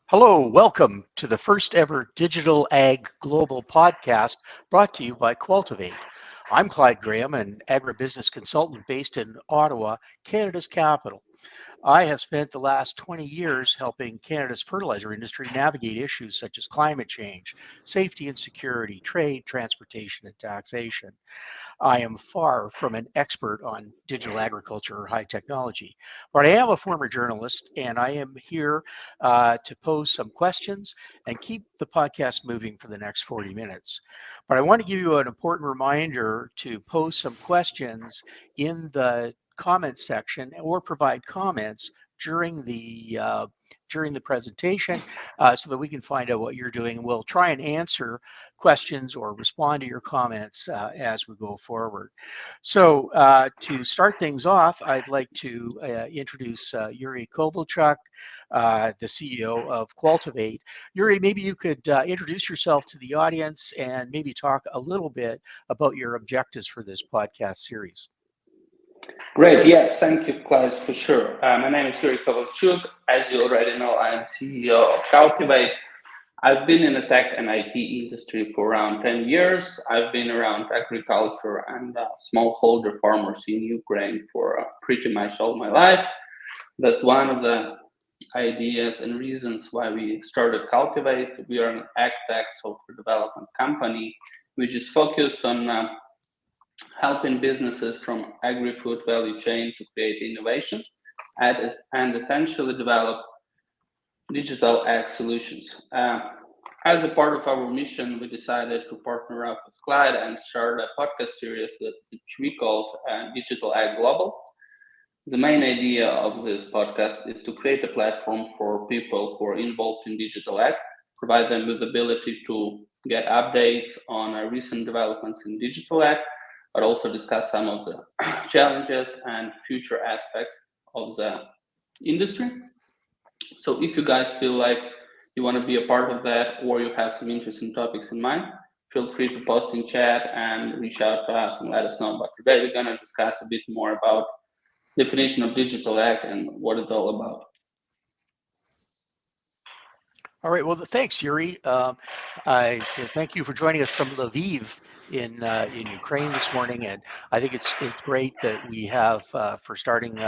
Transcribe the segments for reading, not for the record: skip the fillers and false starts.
Hello, welcome to the first ever Digital Ag Global podcast brought to you by Qaltivate. I'm Clyde Graham, an agribusiness consultant based in Ottawa, Canada's capital. I have spent the last 20 years helping Canada's fertilizer industry navigate issues such as climate change, safety and security, trade, transportation, and taxation. I am far from an expert on digital agriculture or high technology, but I am a former journalist and I am here to pose some questions and keep the podcast moving for the next 40 minutes. But I want to give you an important reminder to pose some questions in the comments section or provide comments during the presentation so that we can find out what you're doing. We'll try and answer questions or respond to your comments as we go forward. So to start things off, I'd like to introduce Yurii Kovalchuk, the CEO of Qaltivate. Yurii, maybe you could introduce yourself to the audience and maybe talk a little bit about your objectives for this podcast series. Great. Yes, thank you, Clyde, for sure. My name is Yurii Kovalchuk. As you already know, I am CEO of Qaltivate. I've been in the tech and IT industry for around 10 years. I've been around agriculture and smallholder farmers in Ukraine for pretty much all my life. That's one of the ideas and reasons why we started Qaltivate. We are an ag tech software development company, which is focused on helping businesses from agri-food value chain to create innovations and essentially develop digital ag solutions. As a part of our mission, we decided to partner up with Clyde and start a podcast series which we called Digital Ag Global. The main idea of this podcast is to create a platform for people who are involved in digital ag, provide them with the ability to get updates on recent developments in digital ag, but also discuss some of the challenges and future aspects of the industry. So if you guys feel like you want to be a part of that or you have some interesting topics in mind, feel free to post in chat and reach out to us and let us know. But today we're going to discuss a bit more about definition of digital ag and what it's all about. All right. Well, thanks, Yurii. I thank you for joining us from Lviv in Ukraine this morning, and I think it's great that we have for starting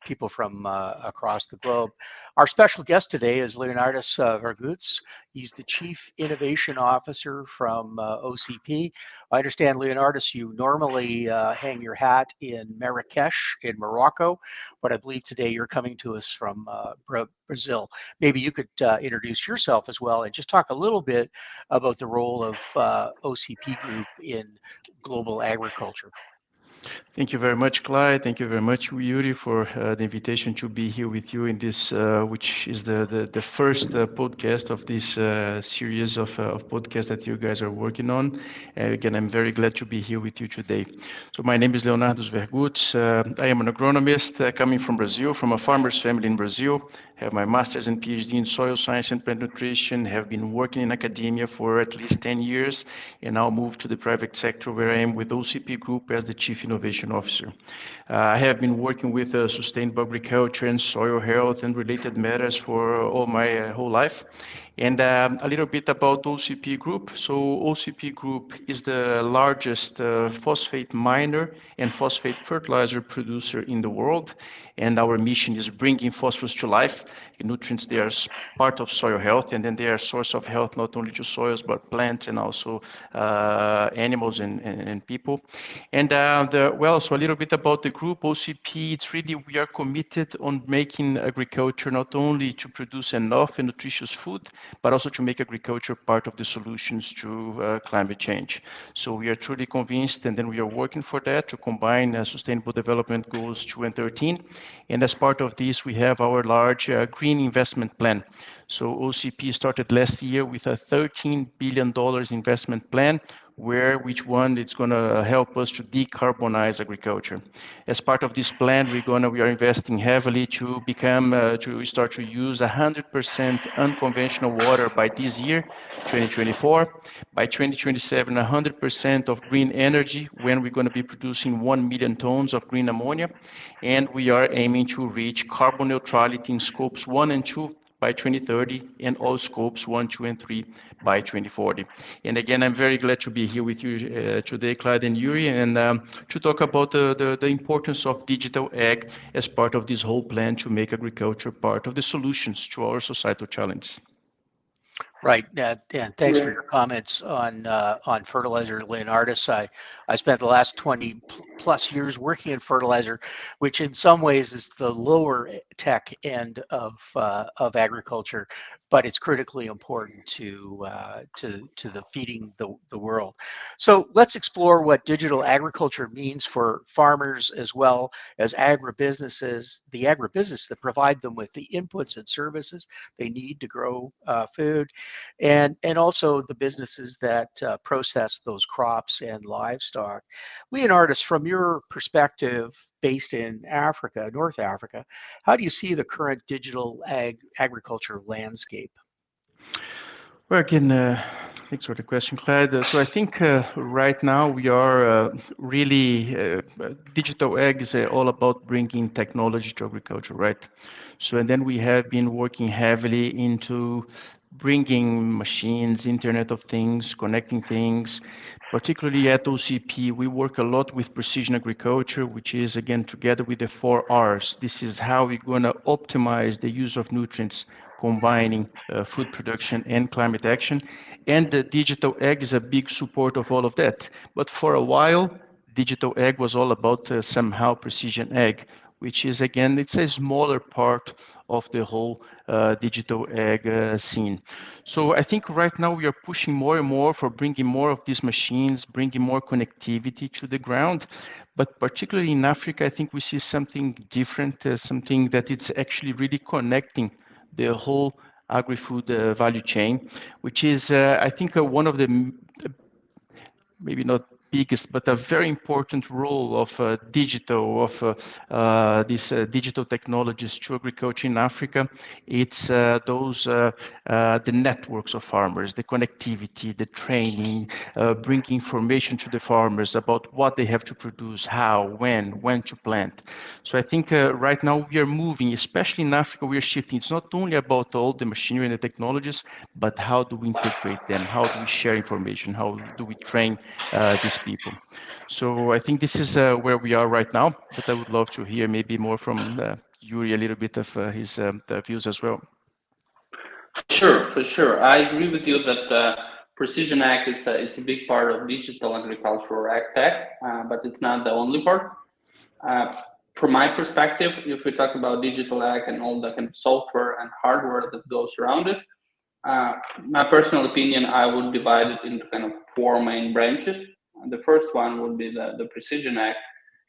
people from across the globe. Our special guest today is Leonardus Vergutz. He's the Chief Innovation Officer from OCP. I understand, Leonardus, you normally hang your hat in Marrakesh in Morocco, but I believe today you're coming to us from Brazil. Maybe you could introduce yourself as well and just talk a little bit about the role of OCP Group in global agriculture. Thank you very much, Clyde. Thank you very much, Yurii, for the invitation to be here with you in this, which is the first podcast of this series of podcasts that you guys are working on. Again, I'm very glad to be here with you today. So my name is Leonardus Vergutz. I am an agronomist coming from Brazil, from a farmer's family in Brazil. Have my master's and PhD in soil science and plant nutrition, have been working in academia for at least 10 years, and now moved to the private sector where I am with OCP Group as the Chief Innovation Officer. I have been working with sustainable agriculture and soil health and related matters for all my whole life. And a little bit about OCP Group. So OCP Group is the largest phosphate miner and phosphate fertilizer producer in the world. And our mission is bringing phosphorus to life. Nutrients, they are part of soil health, and then they are a source of health not only to soils, but plants and also animals and people. And so a little bit about the group, OCP, it's really, we are committed on making agriculture not only to produce enough and nutritious food, but also to make agriculture part of the solutions to climate change. So we are truly convinced, and then we are working for that, to combine Sustainable Development Goals 2 and 13. And as part of this, we have our large green investment plan. So OCP started last year with a $13 billion investment plan, which one it's going to help us to decarbonize agriculture. As part of this plan, we are investing heavily to start to use 100% unconventional water by this year, 2024. By 2027, 100% of green energy, when we're going to be producing 1 million tons of green ammonia, and we are aiming to reach carbon neutrality in scopes 1 and 2 by 2030 and all scopes 1, 2, and 3 by 2040. And again, I'm very glad to be here with you today, Clyde and Yurii, and to talk about the importance of digital ag as part of this whole plan to make agriculture part of the solutions to our societal challenges. Right, and thanks for your comments on fertilizer, Leonardus. I spent the last 20 plus years working in fertilizer, which in some ways is the lower tech end of agriculture, but it's critically important to the feeding the world. So let's explore what digital agriculture means for farmers as well as agribusinesses, the agribusiness that provide them with the inputs and services they need to grow food, and also the businesses that process those crops and livestock. Leonardus, from your perspective, based in Africa, North Africa, how do you see the current digital agriculture landscape? Well, again, thanks for the question, Clyde. So I think right now we are really, digital ag is all about bringing technology to agriculture, right? So, and then we have been working heavily into bringing machines, Internet of Things, connecting things, particularly at OCP. We work a lot with precision agriculture, which is, again, together with the 4 Rs. This is how we're going to optimize the use of nutrients, combining food production and climate action. And the digital ag is a big support of all of that. But for a while, digital ag was all about somehow precision ag, which is, again, it's a smaller part of the whole digital ag scene. So I think right now we are pushing more and more for bringing more of these machines, bringing more connectivity to the ground. But particularly in Africa, I think we see something different, something that it's actually really connecting the whole agri-food value chain, which is, I think, one of the maybe not biggest, but a very important role of these digital technologies to agriculture in Africa. It's the networks of farmers, the connectivity, the training, bring information to the farmers about what they have to produce, how, when to plant. So I think right now we are moving, especially in Africa, we are shifting. It's not only about all the machinery and the technologies, but how do we integrate them? How do we share information? How do we train these people? So I think this is where we are right now, but I would love to hear maybe more from Yurii, a little bit of his views as well. For sure. I agree with you that precision ag, it's a big part of digital agriculture or ag tech, but it's not the only part. From my perspective, if we talk about digital ag and all the kind of software and hardware that goes around it, my personal opinion, I would divide it into kind of 4 main branches. The first one would be the precision ag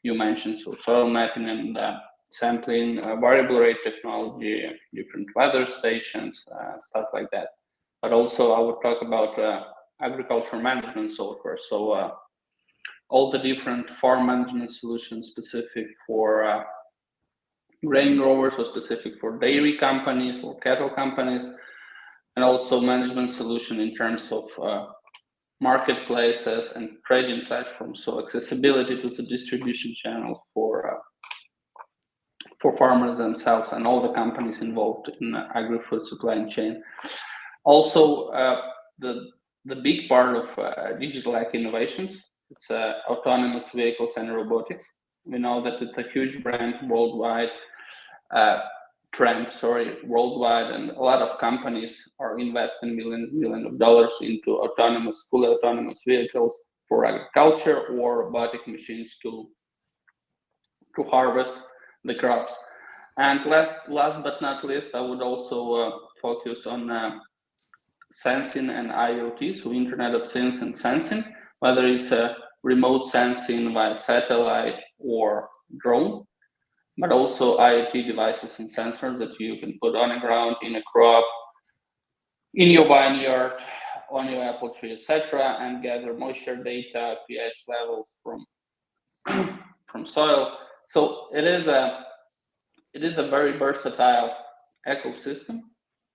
you mentioned, so soil mapping and sampling, variable rate technology, different weather stations, stuff like that. But also I would talk about agricultural management software. So all the different farm management solutions specific for grain growers or specific for dairy companies or cattle companies, and also management solution in terms of marketplaces and trading platforms. So accessibility to the distribution channels for farmers themselves and all the companies involved in the agri-food supply chain. Also, the big part of digital ag innovations, it's autonomous vehicles and robotics. We know that it's a huge trend worldwide, and a lot of companies are investing millions of dollars into fully autonomous vehicles for agriculture or robotic machines to harvest the crops. And last but not least, I would also focus on sensing and IoT, so Internet of Things and sensing, whether it's a remote sensing via satellite or drone, but also IoT devices and sensors that you can put on the ground, in a crop, in your vineyard, on your apple tree, etc., and gather moisture data, pH levels from soil. So it is a very versatile ecosystem,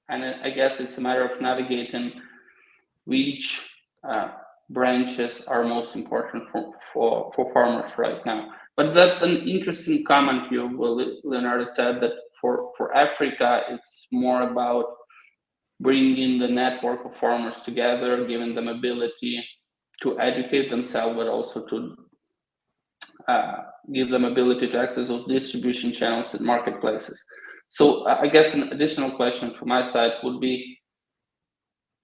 and I guess it's a matter of navigating which branches are most important for farmers right now. But that's an interesting comment Leonardo said, that for Africa, it's more about bringing the network of farmers together, giving them ability to educate themselves, but also to give them ability to access those distribution channels and marketplaces. So I guess an additional question from my side would be,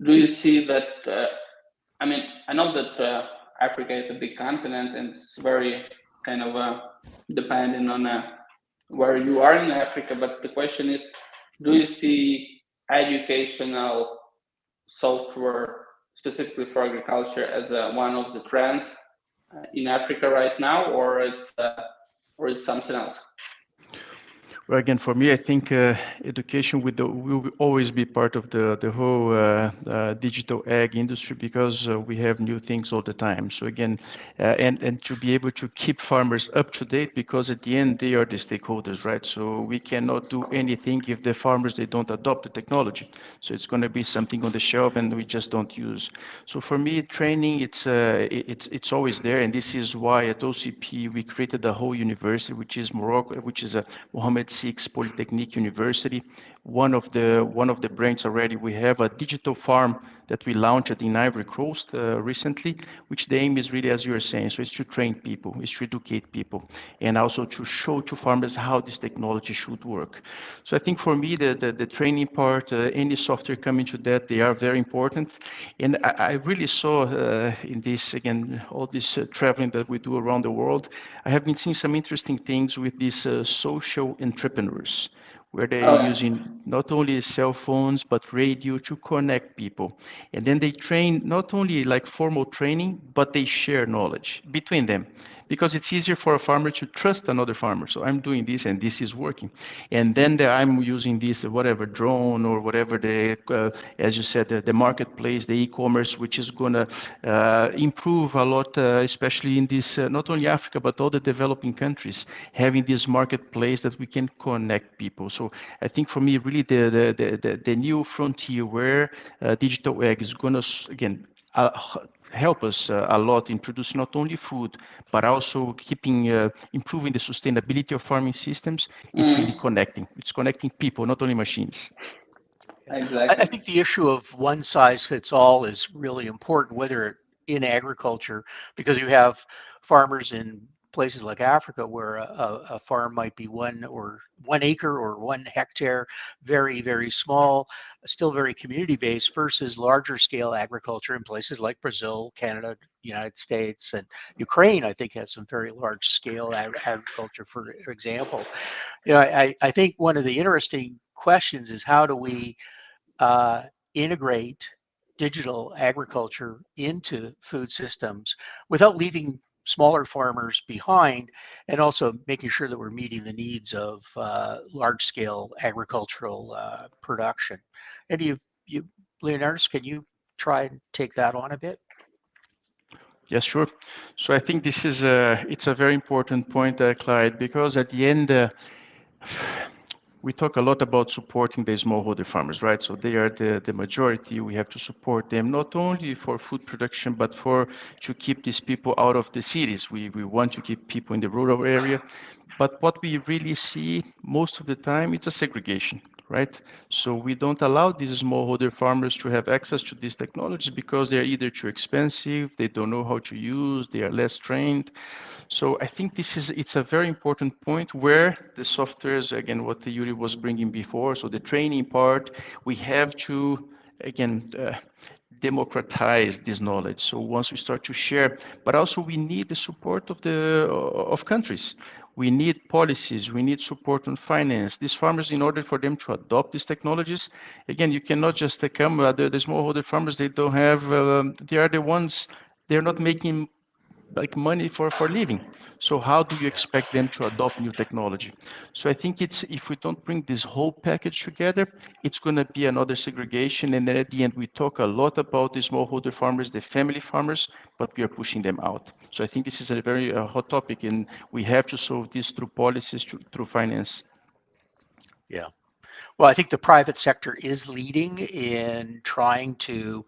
do you see that, I know that Africa is a big continent and it's very kind of dependent on where you are in Africa, but the question is, do you see educational software specifically for agriculture as one of the trends in Africa right now, or it's something else? Well, again, for me, I think education will always be part of the whole digital ag industry, because we have new things all the time. So again, and to be able to keep farmers up to date, because at the end they are the stakeholders, right? So we cannot do anything if the farmers, they don't adopt the technology. So it's going to be something on the shelf and we just don't use. So for me, training, it's always there, and this is why at OCP we created a whole university, which is a Mohammed VI Polytechnic University. One of the brands already, we have a digital farm that we launched in Ivory Coast recently, which the aim is really, as you were saying, so it's to train people, it's to educate people, and also to show to farmers how this technology should work. So I think for me, the training part, any software coming to that, they are very important. And I really saw in this, again, all this traveling that we do around the world, I have been seeing some interesting things with these social entrepreneurs, where they're using not only cell phones but radio to connect people. And then they train, not only like formal training, but they share knowledge between them, because it's easier for a farmer to trust another farmer. So I'm doing this and this is working. And then I'm using this, whatever, drone or whatever, as you said, the marketplace, the e-commerce, which is going to improve a lot, especially in this, not only Africa, but all the developing countries, having this marketplace that we can connect people. So I think for me, really the new frontier where digital ag is going to, again, help us a lot in producing not only food, but also improving the sustainability of farming systems. It's really connecting. It's connecting people, not only machines. Exactly. I think the issue of one size fits all is really important, whether in agriculture, because you have farmers in places like Africa where a farm might be 1 acre or 1 hectare, very, very small, still very community based, versus larger scale agriculture in places like Brazil, Canada, United States, and Ukraine. I think has some very large scale agriculture, for example. I think one of the interesting questions is, how do we integrate digital agriculture into food systems without leaving smaller farmers behind, and also making sure that we're meeting the needs of large-scale agricultural production. And Leonardus, can you try and take that on a bit? Yes, sure. So I think it's a very important point, Clyde, because at the end, we talk a lot about supporting the smallholder farmers, right? So they are the majority. We have to support them not only for food production, but to keep these people out of the cities. We want to keep people in the rural area. But what we really see most of the time, it's a segregation, right? So we don't allow these smallholder farmers to have access to these technologies because they're either too expensive, they don't know how to use, they are less trained. So I think it's a very important point where the softwares, again, what the Yurii was bringing before, so the training part, we have to, again, democratize this knowledge. So once we start to share, but also we need the support of countries. We need policies, we need support on finance. These farmers, in order for them to adopt these technologies, again, you cannot just come, the smallholder farmers, they don't have, they are the ones, they're not making like money for living. So how do you expect them to adopt new technology? So I think if we don't bring this whole package together, it's going to be another segregation. And then at the end, we talk a lot about the smallholder farmers, the family farmers, but we are pushing them out. So I think this is a very hot topic, and we have to solve this through policies, through finance. Yeah. Well, I think the private sector is leading in trying to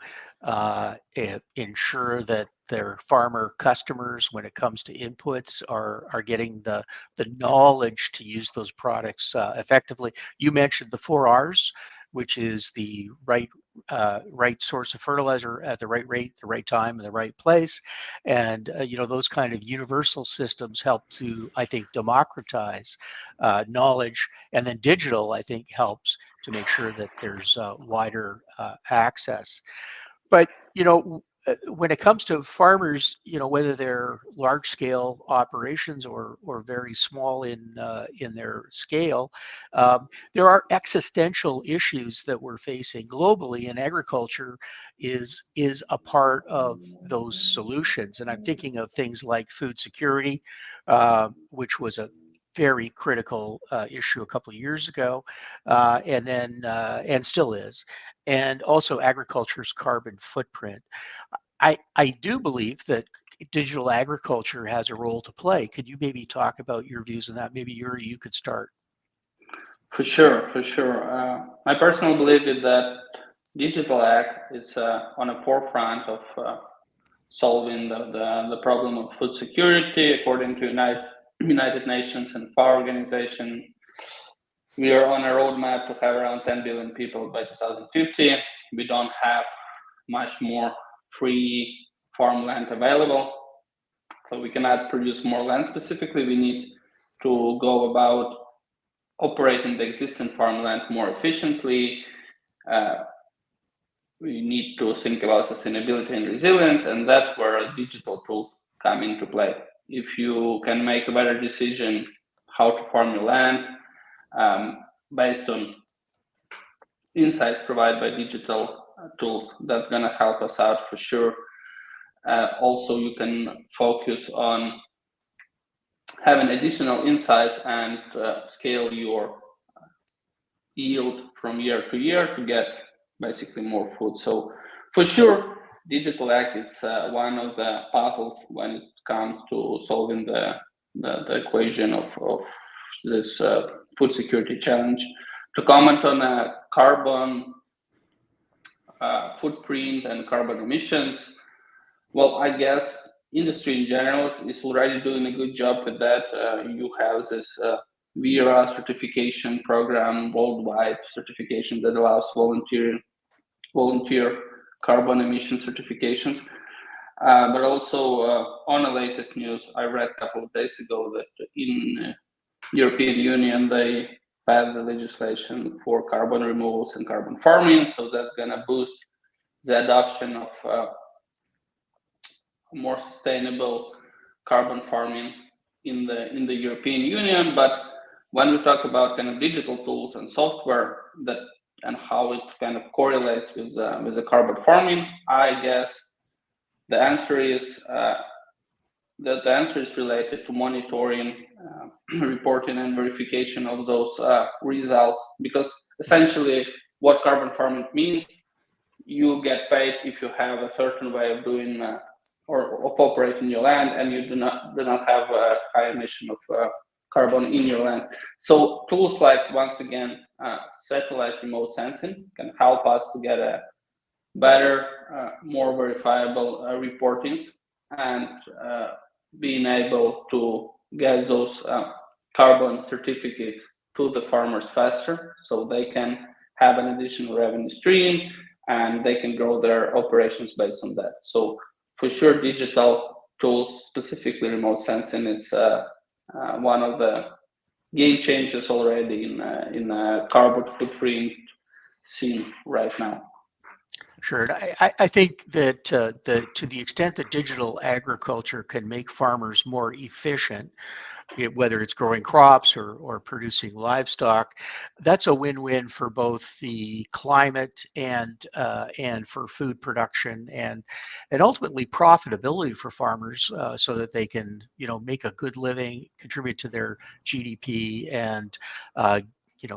ensure that their farmer customers, when it comes to inputs, are getting the knowledge to use those products effectively. You mentioned the 4 Rs, which is the right source of fertilizer at the right rate, the right time, and the right place. And those kind of universal systems help to, I think, democratize knowledge. And then digital, I think, helps to make sure that there's wider access. But when it comes to farmers, whether they're large scale operations or very small in their scale, there are existential issues that we're facing globally, and agriculture is a part of those solutions. And I'm thinking of things like food security, which was a very critical issue a couple of years ago, and still is, and also agriculture's carbon footprint. I do believe that digital agriculture has a role to play. Could you maybe talk about your views on that? Maybe Yurii, you could start. For sure, for sure. My personal belief is that digital ag is on the forefront of solving the problem of food security. According to United Nations and FAO organization, we are on a roadmap to have around 10 billion people by 2050. We don't have much more free farmland available, so we cannot produce more land specifically. We need to go about operating the existing farmland more efficiently. We need to think about sustainability and resilience, and that's where digital tools come into play. If you can make a better decision how to farm your land based on insights provided by digital tools, that's going to help us out for sure. Also, you can focus on having additional insights and scale your yield from year to year to get basically more food. So for sure, digital ag is one of the puzzles when it comes to solving the equation of this food security challenge. To comment on carbon footprint and carbon emissions, well, I guess industry in general is already doing a good job with that. You have this VERA certification program, worldwide certification that allows volunteer carbon emission certifications. But also on the latest news, I read a couple of days ago that in European Union, they passed the legislation for carbon removals and carbon farming. So that's going to boost the adoption of more sustainable carbon farming in the European Union. But when we talk about kind of digital tools and software that and how it kind of correlates with the carbon farming, I guess the answer is related to monitoring, reporting, and verification of those results. Because essentially, what carbon farming means, you get paid if you have a certain way of doing or of operating your land, and you do not have a high emission of carbon in your land. So tools like, once again, satellite remote sensing can help us to get a better, more verifiable reportings, and being able to get those carbon certificates to the farmers faster, so they can have an additional revenue stream and they can grow their operations based on that. So for sure, digital tools, specifically remote sensing, is one of the game changers already in carbon footprint scene right now. Sure. I think that to the extent that digital agriculture can make farmers more efficient, whether it's growing crops or producing livestock, that's a win-win for both the climate and for food production and ultimately profitability for farmers, so that they can make a good living, contribute to their GDP, and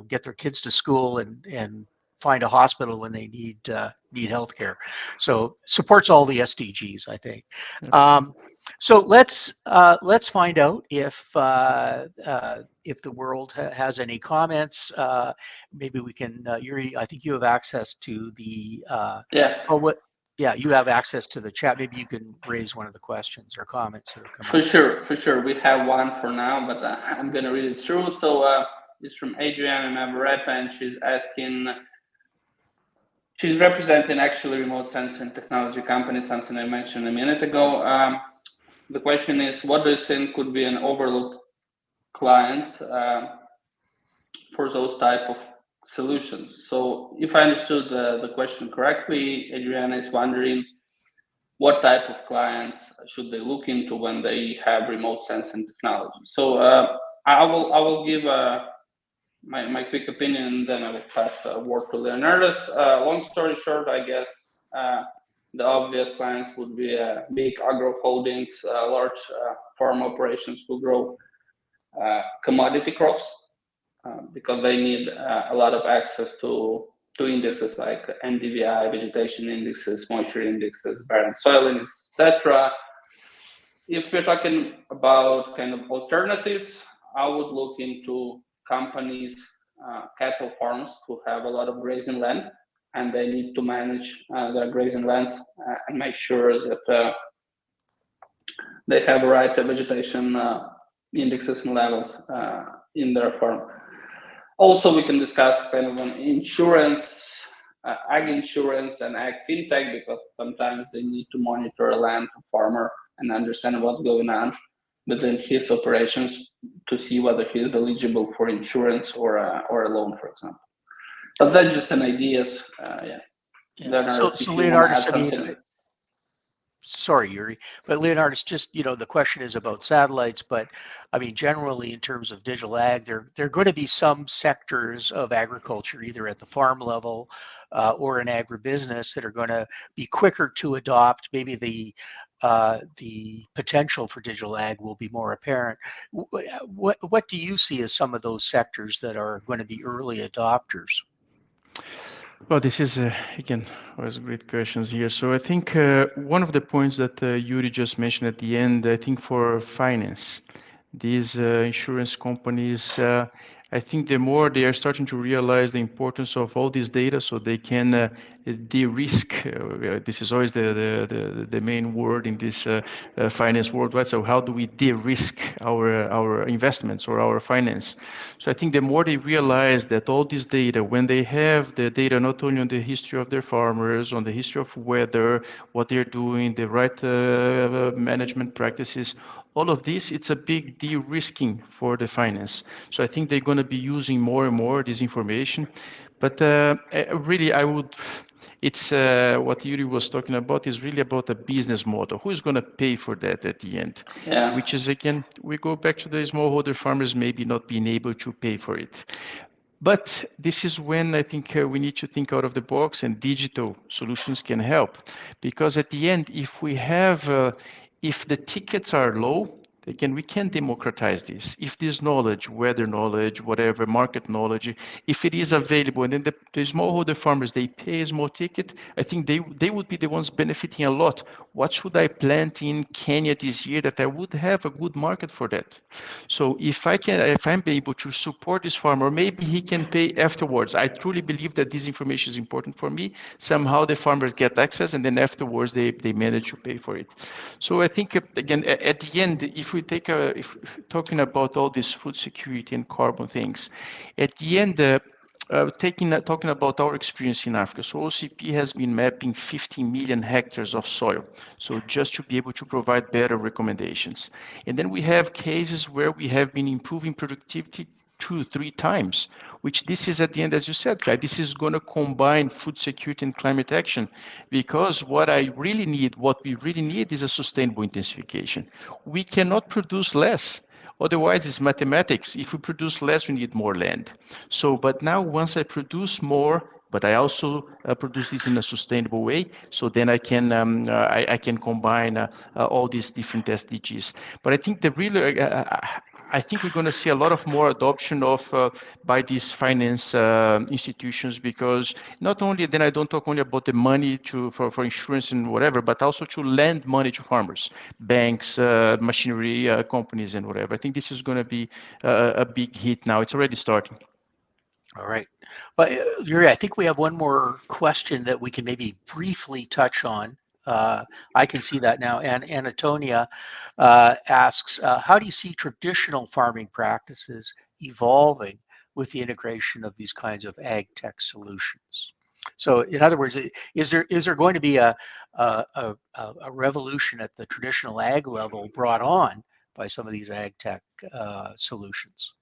get their kids to school and find a hospital when they need health care. So supports all the SDGs, I think. So let's find out if the world has any comments. Maybe we can, Yurii, I think you have access to the yeah. Oh, Yeah, you have access to the chat. Maybe you can raise one of the questions or comments that have come For up. sure. We have one for now, but I'm going to read it through. So it's from Adriana Navarrete, and she's asking, she's representing actually remote sensing technology company, something I mentioned a minute ago. The question is, what do you think could be an overlooked clients for those type of solutions? So if I understood the question correctly, Adriana is wondering what type of clients should they look into when they have remote sensing technology. So I will give my quick opinion, and then I will pass the word to Leonardus. Long story short, I guess the obvious clients would be big agro holdings, large farm operations who grow commodity crops because they need a lot of access to indices like NDVI, vegetation indexes, moisture indexes, barren soil indexes, etc. If we're talking about kind of alternatives, I would look into companies, cattle farms who have a lot of grazing land, and they need to manage their grazing lands and make sure that they have the right vegetation indexes and levels in their farm. Also, we can discuss kind of an insurance, ag insurance and ag fintech, because sometimes they need to monitor a land farmer and understand what's going on within his operations to see whether he is eligible for insurance or a loan, for example. But that's just an ideas. Leonardus, So if you want to Leonardus, add something. Sorry, Yurii, but Leonardus, just, the question is about satellites, but I mean, generally in terms of digital ag, there are going to be some sectors of agriculture, either at the farm level or in agribusiness, that are going to be quicker to adopt. Maybe the potential for digital ag will be more apparent. What do you see as some of those sectors that are going to be early adopters? Well, this is, again, always great questions here. So I think one of the points that Yurii just mentioned at the end, I think for finance, these insurance companies, I think the more they are starting to realize the importance of all this data, so they can de-risk. This is always the main word in this finance world, right? So how do we de-risk our investments or our finance? So I think the more they realize that all this data, when they have the data not only on the history of their farmers, on the history of weather, what they're doing, the right management practices, all of this, it's a big de-risking for the finance. So I think they're going to be using more and more this information. But really, it's what Yurii was talking about is really about a business model. Who's going to pay for that at the end? Yeah. Which is, again, we go back to the smallholder farmers maybe not being able to pay for it. But this is when I think we need to think out of the box, and digital solutions can help. Because at the end, if the tickets are low, we can democratize this. If this knowledge, weather knowledge, whatever, market knowledge, if it is available, and then the smallholder farmers, they pay a small ticket, I think they would be the ones benefiting a lot. What should I plant in Kenya this year that I would have a good market for that? So if I'm able to support this farmer, maybe he can pay afterwards. I truly believe that this information is important for me. Somehow the farmers get access, and then afterwards they manage to pay for it. So I think, again, at the end, if talking about all this food security and carbon things, at the end, talking about our experience in Africa. So OCP has been mapping 50 million hectares of soil. So just to be able to provide better recommendations. And then we have cases where we have been improving productivity 2-3 times, which this is at the end, as you said, Kai, this is going to combine food security and climate action, because what we really need is a sustainable intensification. We cannot produce less. Otherwise, it's mathematics. If we produce less, we need more land. So, but now once I produce more, but I also produce this in a sustainable way, so then I can combine all these different SDGs. But I think I think we're going to see a lot of more adoption of by these finance institutions, because not only then I don't talk only about the money for insurance and whatever, but also to lend money to farmers, banks, machinery companies, and whatever. I think this is going to be a big hit now. It's already starting. All right. But Yurii, I think we have one more question that we can maybe briefly touch on. I can see that now. And Antonia asks, how do you see traditional farming practices evolving with the integration of these kinds of ag tech solutions? So, in other words, is there going to be a revolution at the traditional ag level brought on by some of these ag tech solutions?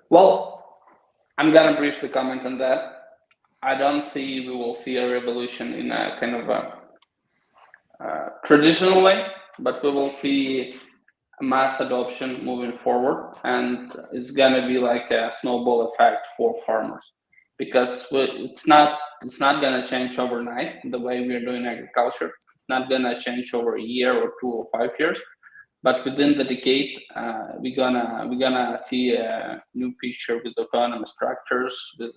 Well, I'm gonna briefly comment on that. I don't see we will see a revolution in a kind of a traditional way, but we will see a mass adoption moving forward, and it's gonna be like a snowball effect for farmers because it's not gonna change overnight the way we're doing agriculture. It's not gonna change over a year or 2 or 5 years, but within the decade, we're gonna see a new picture with autonomous tractors, with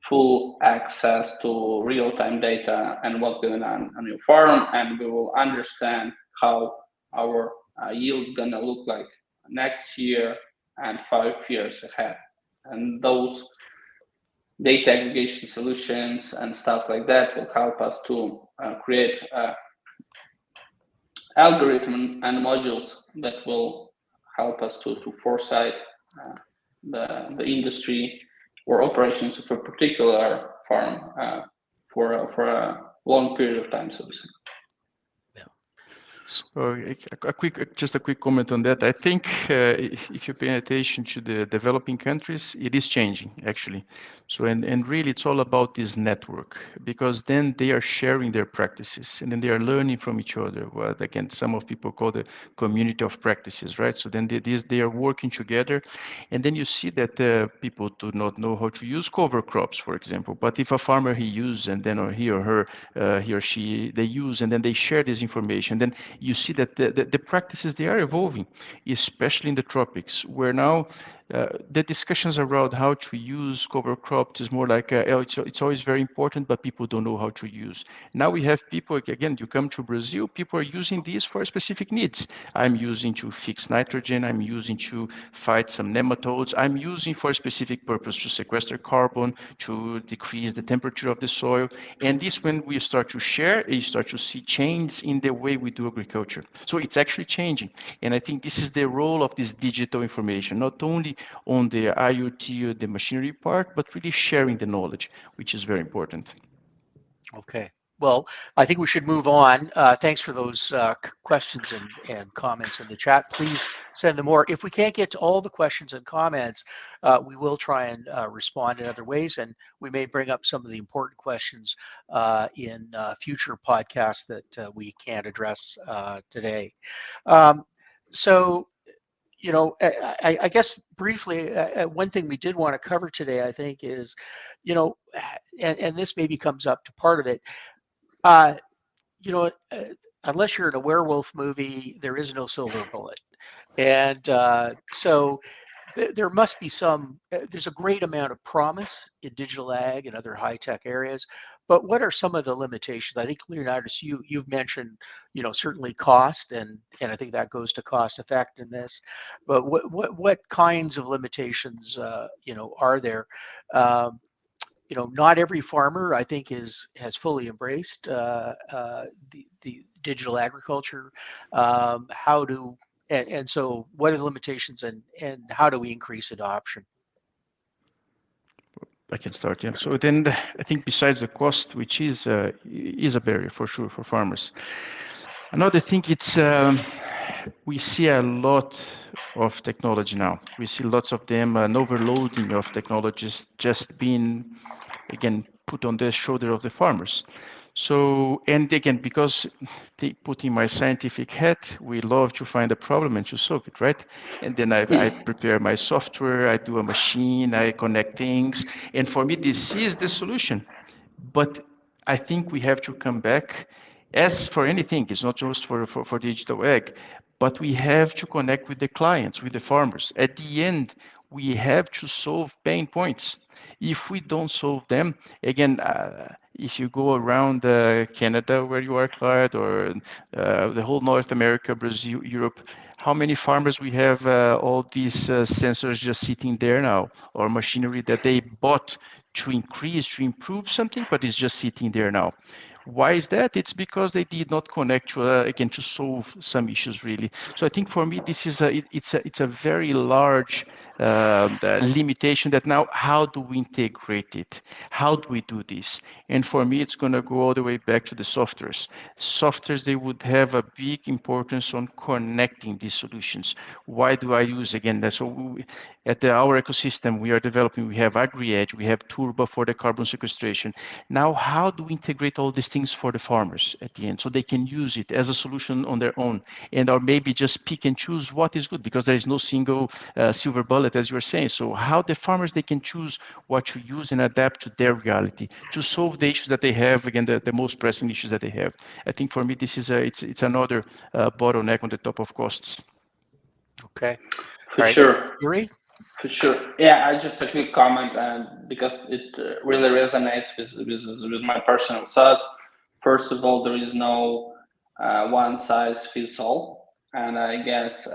full access to real-time data and what's going on your farm, and we will understand how our yield is gonna look like next year and 5 years ahead. And those data aggregation solutions and stuff like that will help us to create algorithm and modules that will help us to foresight the industry or operations of a particular farm for a long period of time, so to say. So just a quick comment on that. I think if you pay attention to the developing countries, it is changing actually. So and really, it's all about this network because then they are sharing their practices and then they are learning from each other. What again, some of people call the community of practices, right? So then they are working together, and then you see that people do not know how to use cover crops, for example. But if a farmer he uses and then or he or her, he or she they use and then they share this information, then you see that the practices they are evolving, especially in the tropics, where now the discussions around how to use cover crops is more like it's always very important, but people don't know how to use. Now we have people again. You come to Brazil, people are using these for specific needs. I'm using to fix nitrogen. I'm using to fight some nematodes. I'm using for a specific purpose to sequester carbon, to decrease the temperature of the soil. And this, when we start to share, you start to see change in the way we do agriculture. So it's actually changing. And I think this is the role of this digital information, not only on the IoT or the machinery part, but really sharing the knowledge, which is very important. Okay. Well, I think we should move on. Thanks for those questions and comments in the chat. Please send them more. If we can't get to all the questions and comments, we will try and respond in other ways, and we may bring up some of the important questions in future podcasts that we can't address today. So, you know, I guess briefly, one thing we did want to cover today, I think, is, you know, and this maybe comes up to part of it. You know, unless you're in a werewolf movie, there is no silver bullet. And so there must be there's a great amount of promise in digital ag and other high tech areas. But what are some of the limitations? I think, Leonardus, you've mentioned, you know, certainly cost, and I think that goes to cost effectiveness. But what kinds of limitations, you know, are there? You know, not every farmer, I think, has fully embraced the digital agriculture. And so, what are the limitations, and how do we increase adoption? I can start, yeah. So then I think besides the cost, which is a barrier for sure for farmers. Another thing, it's we see a lot of technology now. We see lots of them, an overloading of technologies just being, again, put on the shoulder of the farmers. So, and again, because putting my scientific hat, we love to find a problem and to solve it, right? And then I prepare my software, I do a machine, I connect things. And for me, this is the solution. But I think we have to come back, as for anything, it's not just for digital ag, but we have to connect with the clients, with the farmers. At the end, we have to solve pain points. If we don't solve them, again, if you go around Canada, where you are, Clyde, or the whole North America, Brazil, Europe, How many farmers we have all these sensors just sitting there now, or machinery that they bought to increase, to improve something, but it's just sitting there now. Why is that? It's because they did not connect to again to solve some issues really. So I think for me this is it's a very large limitation that now how do we integrate it? How do we do this? And for me it's going to go all the way back to the softwares. Softwares they would have a big importance on connecting these solutions. Why do I use again that? So our ecosystem we are developing, we have agri-edge, we have turbo for the carbon sequestration. Now how do we integrate all these things for the farmers at the end so they can use it as a solution on their own, and or maybe just pick and choose what is good, because there is no single silver bullet as you were saying. So how the farmers they can choose what to use and adapt to their reality to solve the issues that they have, again the most pressing issues that they have. I think for me this is it's another bottleneck on the top of costs. Okay. For All right. sure. Yurii? For sure. Yeah, I just a quick comment, because it really resonates with my personal thoughts. First of all, there is no one size fits all, and I guess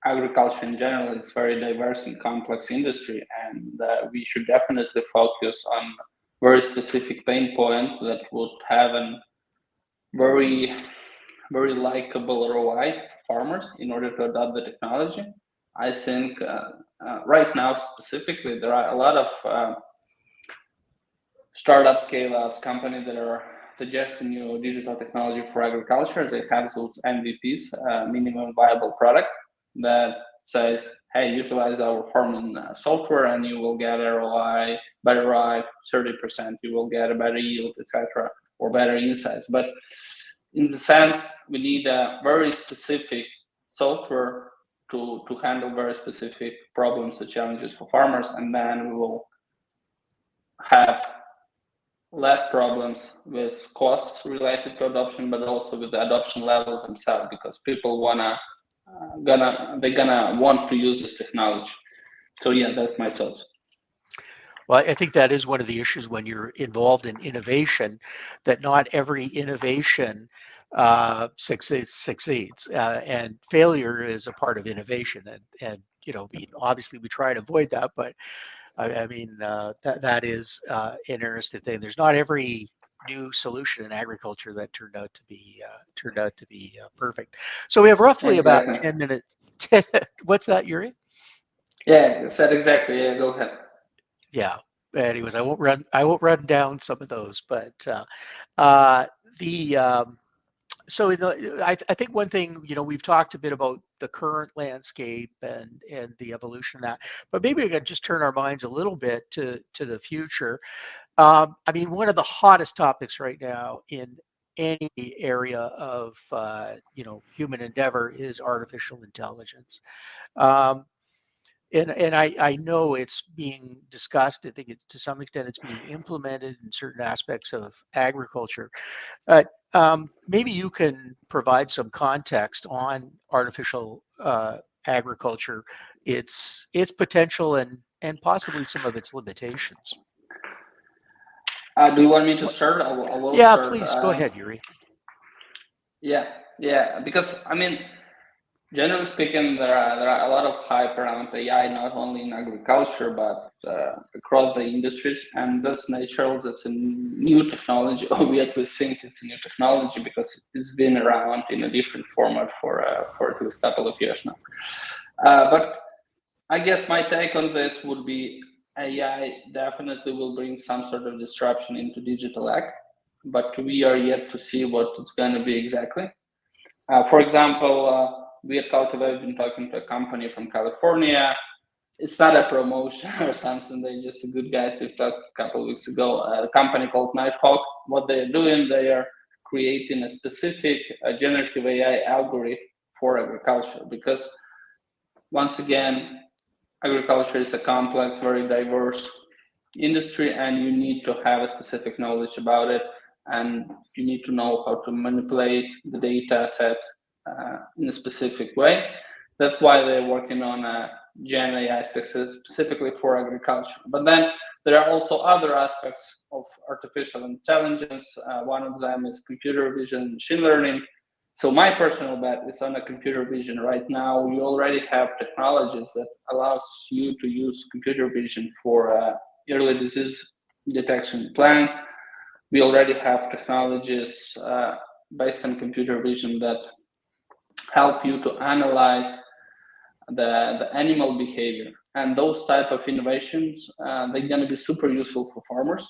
agriculture in general is very diverse and complex industry, and we should definitely focus on very specific pain point that would have a very likable ROI for farmers in order to adopt the technology. I think right now specifically there are a lot of startup scale-ups companies that are suggesting new digital technology for agriculture. They have those MVPs, minimum viable products, that says, hey, utilize our farming software and you will get ROI, better ROI 30%, you will get a better yield, etc., or better insights. But in the sense, we need a very specific software to handle very specific problems or challenges for farmers, and then we will have less problems with costs related to adoption, but also with the adoption levels themselves, because people they're gonna want to use this technology. So yeah, that's my thoughts. Well, I think that is one of the issues when you're involved in innovation, that not every innovation succeeds, and failure is a part of innovation. And obviously we try to avoid that, but I mean that is an interesting thing. There's not every new solution in agriculture that turned out to be perfect. So we have roughly about Exactly. 10 minutes. What's that, Yurii? Yeah, said exactly. Yeah, go ahead. Yeah. Anyways, I won't run down some of those, but the so I think one thing, we've talked a bit about the current landscape and the evolution of that, but maybe we could just turn our minds a little bit to the future. I mean, one of the hottest topics right now in any area of human endeavor is artificial intelligence. Um, and I know it's being discussed. I think to some extent it's being implemented in certain aspects of agriculture. But maybe you can provide some context on artificial agriculture, its potential and possibly some of its limitations. Do you want me to start? I will Yeah, start. please go ahead, Yurii. Yeah, because I mean, generally speaking, there are a lot of hype around AI, not only in agriculture but across the industries, and that's natural. That's a new technology. Or we actually think it's a new technology because it's been around in a different format for at least a couple of years now. But I guess my take on this would be AI definitely will bring some sort of disruption into digital ag, but we are yet to see what it's going to be exactly. For example, we at Qaltivate have been talking to a company from California. It's not a promotion or something. They're just good guys we've talked a couple of weeks ago. A company called Nighthawk. What they're doing, they are creating a specific generative AI algorithm for agriculture, because once again, agriculture is a complex, very diverse industry, and you need to have a specific knowledge about it, and you need to know how to manipulate the data sets in a specific way. That's why they're working on a Gen AI specifically for agriculture. But then there are also other aspects of artificial intelligence. One of them is computer vision, machine learning. So my personal bet is on a computer vision. Right now, we already have technologies that allows you to use computer vision for early disease detection in plants. We already have technologies based on computer vision that help you to analyze the animal behavior. And those type of innovations, they're going to be super useful for farmers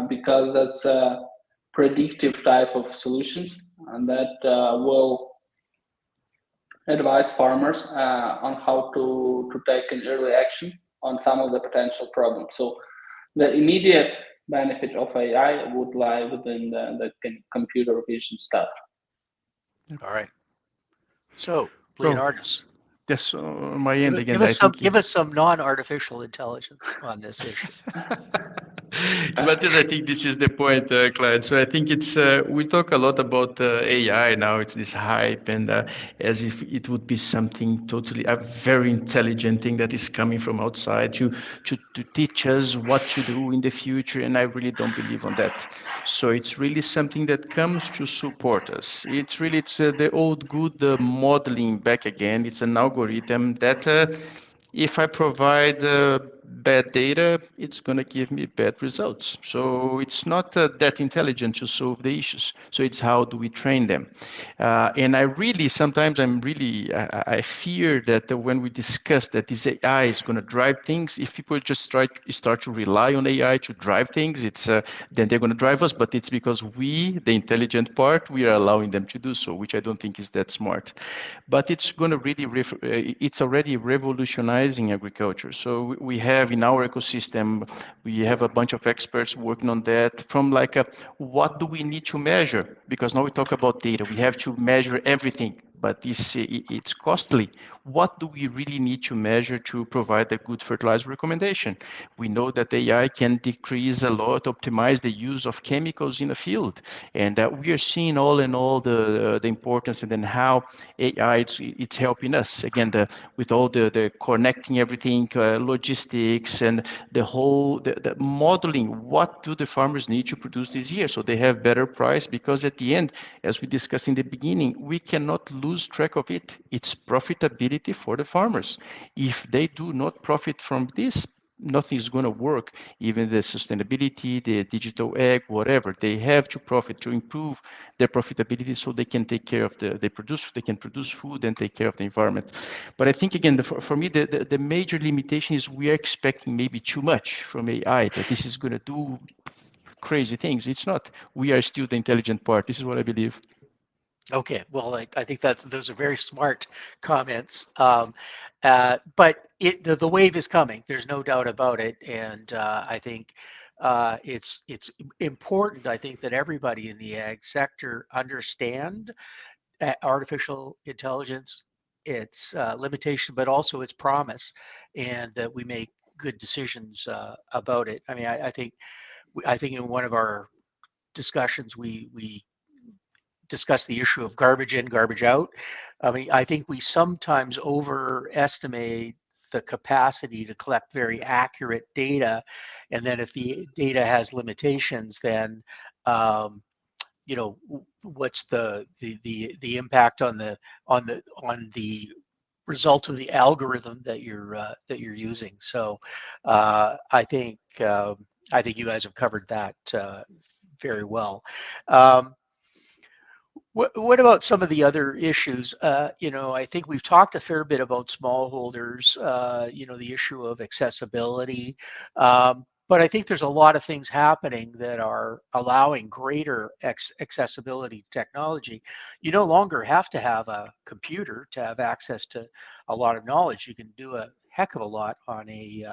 because that's predictive type of solutions and that will advise farmers on how to take an early action on some of the potential problems. So the immediate benefit of AI would lie within the computer vision stuff. All right. So, Leonardus, yes, on my end again, give us some non-artificial intelligence on this issue. But yes, I think this is the point, Clyde. So I think it's we talk a lot about AI now. It's this hype, and as if it would be something totally a very intelligent thing that is coming from outside to teach us what to do in the future. And I really don't believe on that. So it's really something that comes to support us. It's the old good modeling back again. It's an algorithm that. If I provide bad data, it's going to give me bad results. So it's not that intelligent to solve the issues. So it's how do we train them? And sometimes I fear that when we discuss that this AI is going to drive things, if people just start to rely on AI to drive things, then they're going to drive us. But it's because we, the intelligent part, we are allowing them to do so, which I don't think is that smart. But it's going to it's already revolutionizing agriculture. So we have in our ecosystem, we have a bunch of experts working on that from what do we need to measure? Because now we talk about data, we have to measure everything, but it's costly. What do we really need to measure to provide a good fertilizer recommendation? We know that AI can decrease a lot, optimize the use of chemicals in the field. And we are seeing all in all the importance and then how AI it's helping us again with all the connecting everything, logistics and the modeling. What do the farmers need to produce this year so they have better price? Because at the end, as we discussed in the beginning, we cannot lose track of it. It's profitability for the farmers. If they do not profit from this, nothing is going to work. Even the sustainability, the digital ag, whatever, they have to profit to improve their profitability so they can take care of they can produce food and take care of the environment. But I think again, for me, the major limitation is we are expecting maybe too much from AI, that this is going to do crazy things. It's not. We are still the intelligent part. This is what I believe. Okay, well, I think those are very smart comments. But the wave is coming. There's no doubt about it, and I think it's important. I think that everybody in the ag sector understand artificial intelligence, its limitation, but also its promise, and that we make good decisions about it. I mean, I think in one of our discussions we discuss the issue of garbage in, garbage out. I mean, I think we sometimes overestimate the capacity to collect very accurate data, and then if the data has limitations, then what's the impact on the result of the algorithm that you're using. So I think you guys have covered that very well. What about some of the other issues? I think we've talked a fair bit about smallholders, the issue of accessibility. But I think there's a lot of things happening that are allowing greater accessibility technology. You no longer have to have a computer to have access to a lot of knowledge. You can do a heck of a lot on a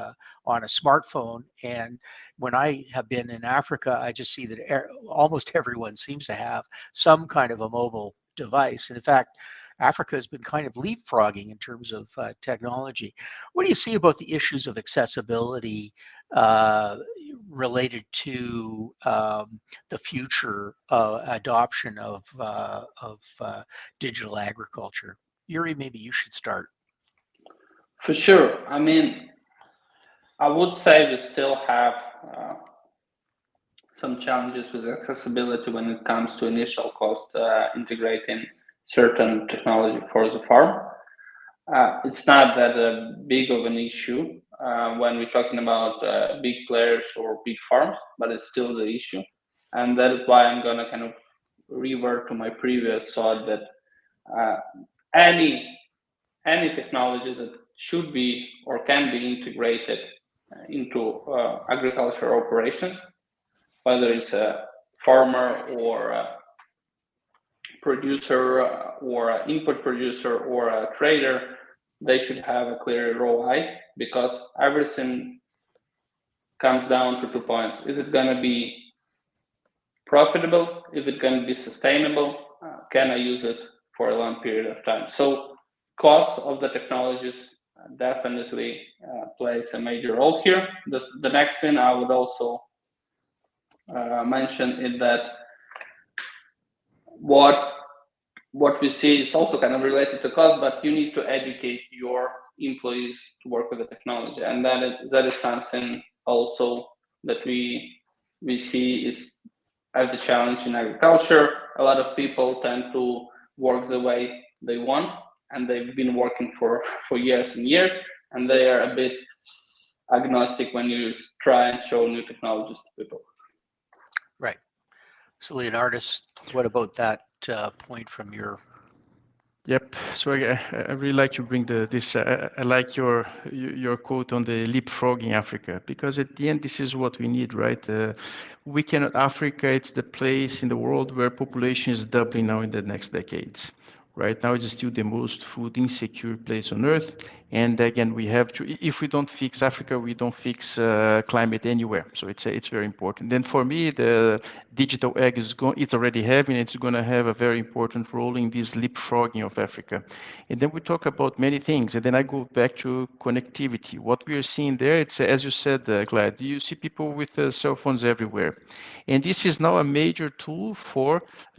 smartphone. And when I have been in Africa, I just see that almost everyone seems to have some kind of a mobile device. And in fact, Africa has been kind of leapfrogging in terms of technology. What do you see about the issues of accessibility related to the future adoption of digital agriculture? Yurii, maybe you should start. For sure. I mean, I would say we still have some challenges with accessibility when it comes to initial cost integrating certain technology for the farm. It's not that big of an issue when we're talking about big players or big farms, but it's still the issue. And that is why I'm going to kind of revert to my previous thought that any technology that should be or can be integrated into agriculture operations, whether it's a farmer or a producer or an input producer or a trader, they should have a clear ROI, because everything comes down to 2 points. Is it going to be profitable? Is it going to be sustainable? Can I use it for a long period of time? So cost of the technologies definitely plays a major role here. The next thing I would also mention is that what we see, it's also kind of related to cost, but you need to educate your employees to work with the technology, and that is something also that we see is as a challenge in agriculture. A lot of people tend to work the way they want, and they've been working for years and years, and they are a bit agnostic when you try and show new technologies to people. Right. So Leonardus, what about that point from your? Yep. So I really like to bring this. I like your quote on the leapfrogging Africa, because at the end this is what we need, right? We cannot. Africa, it's the place in the world where population is doubling now in the next decades. Right now, it's still the most food insecure place on earth. And again, we have to, if we don't fix Africa, we don't fix climate anywhere. So it's very important. Then for me, the digital egg it's already having, it's going to have a very important role in this leapfrogging of Africa. And then we talk about many things. And then I go back to connectivity. What we are seeing there, it's as you said, Clyde, you see people with cell phones everywhere. And this is now a major tool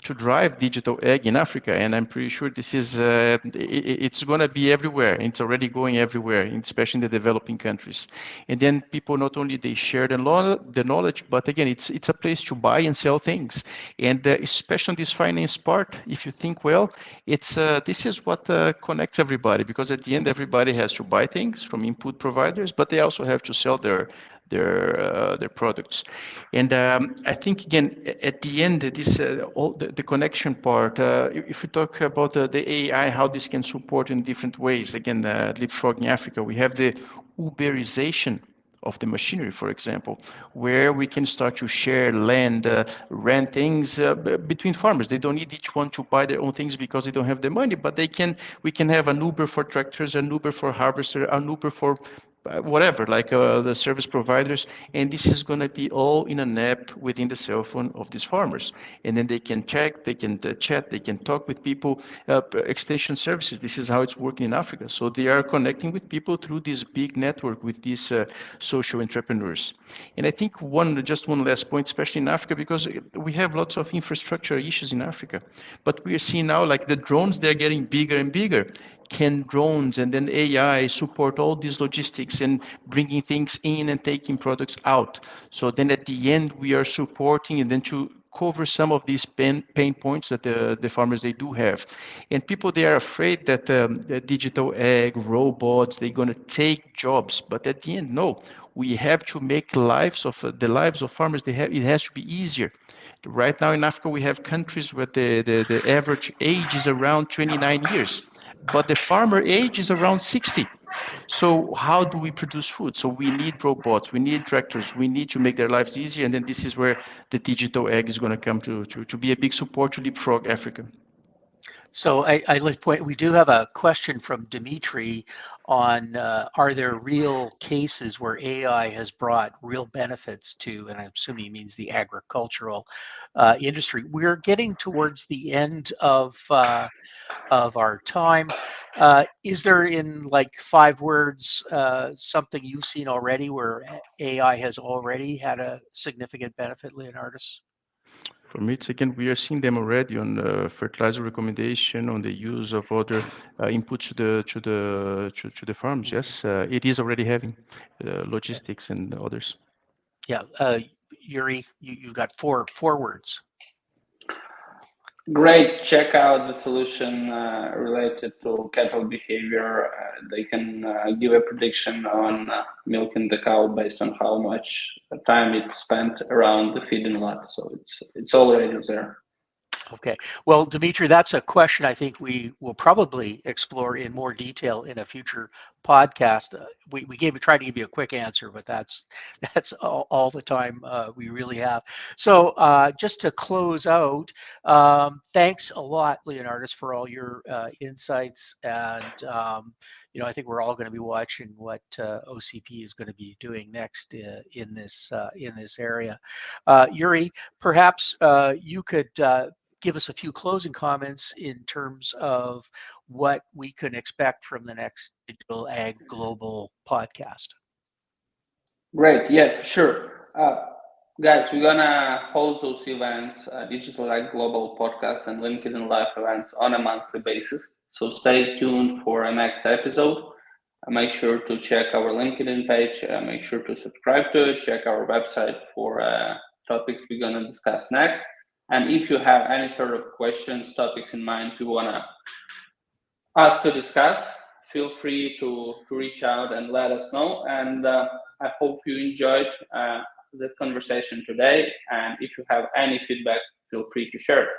to drive digital egg in Africa, and I'm pretty sure this is it's going to be everywhere. It's already going everywhere, especially in the developing countries. And then people not only they share the knowledge, but again, it's a place to buy and sell things. And especially on this finance part, if you think well, it's this is what connects everybody, because at the end everybody has to buy things from input providers, but they also have to sell their products. And I think again at the end this all the connection part. If we talk about the AI, how this can support in different ways. Again, leapfrogging Africa, we have the Uberization of the machinery, for example, where we can start to share land, rent things between farmers. They don't need each one to buy their own things because they don't have the money, but we can have an Uber for tractors, an Uber for harvester, an Uber for whatever, like the service providers, and this is going to be all in an app within the cell phone of these farmers. And then they can check, they can chat, they can talk with people, extension services. This is how it's working in Africa. So they are connecting with people through this big network with these social entrepreneurs. And I think just one last point, especially in Africa, because we have lots of infrastructure issues in Africa, but we are seeing now like the drones, they're getting bigger and bigger. Can drones and then AI support all these logistics and bringing things in and taking products out? So then at the end, we are supporting and then to cover some of these pain points that the farmers, they do have. And people, they are afraid that the digital egg, robots, they're going to take jobs. But at the end, no. We have to make the lives of farmers, it has to be easier. Right now in Africa, we have countries where the average age is around 29 years, but the farmer age is around 60. So how do we produce food? So we need robots, we need tractors, we need to make their lives easier, and then this is where the digital egg is going to come to be a big support to leapfrog Africa. So I like to point, we do have a question from Dimitri on are there real cases where AI has brought real benefits to, and I'm assuming he means the agricultural industry. We're getting towards the end of our time. Is there, in like 5 words, something you've seen already where AI has already had a significant benefit, Leonardus? For me, it's again, we are seeing them already on fertilizer recommendation, on the use of other inputs to the farms. Yes, it is already having logistics and others. Yeah, Yurii, you've got four words. Great. Check out the solution related to cattle behavior. They can give a prediction on milking the cow based on how much time it's spent around the feeding lot. So it's already there. Okay. Well, Dimitri, that's a question I think we will probably explore in more detail in a future podcast. We tried to give you a quick answer, but that's all the time we really have. So just to close out, thanks a lot, Leonardus, for all your insights. And I think we're all going to be watching what OCP is going to be doing next in this area. Yurii, perhaps you could give us a few closing comments in terms of what we can expect from the next Digital Ag Global podcast. Great. Yeah, for sure. Guys, we're gonna host those events, Digital Ag Global podcast and LinkedIn Live events on a monthly basis. So stay tuned for a next episode. Make sure to check our LinkedIn page. Make sure to subscribe to it. Check our website for topics we're gonna discuss next. And if you have any sort of questions, topics in mind you want us to discuss, feel free to reach out and let us know. And I hope you enjoyed this conversation today. And if you have any feedback, feel free to share it.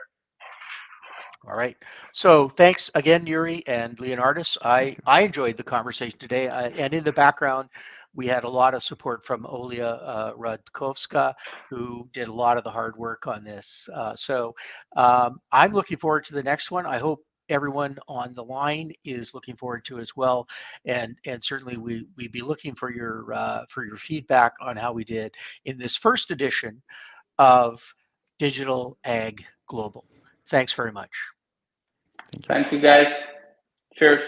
All right. So thanks again, Yurii and Leonardus. I enjoyed the conversation today. And in the background, we had a lot of support from Olia Radkovska, who did a lot of the hard work on this. So I'm looking forward to the next one. I hope everyone on the line is looking forward to it as well. And certainly we'd be looking for your feedback on how we did in this first edition of Digital Ag Global. Thanks very much. Thank you, guys. Cheers.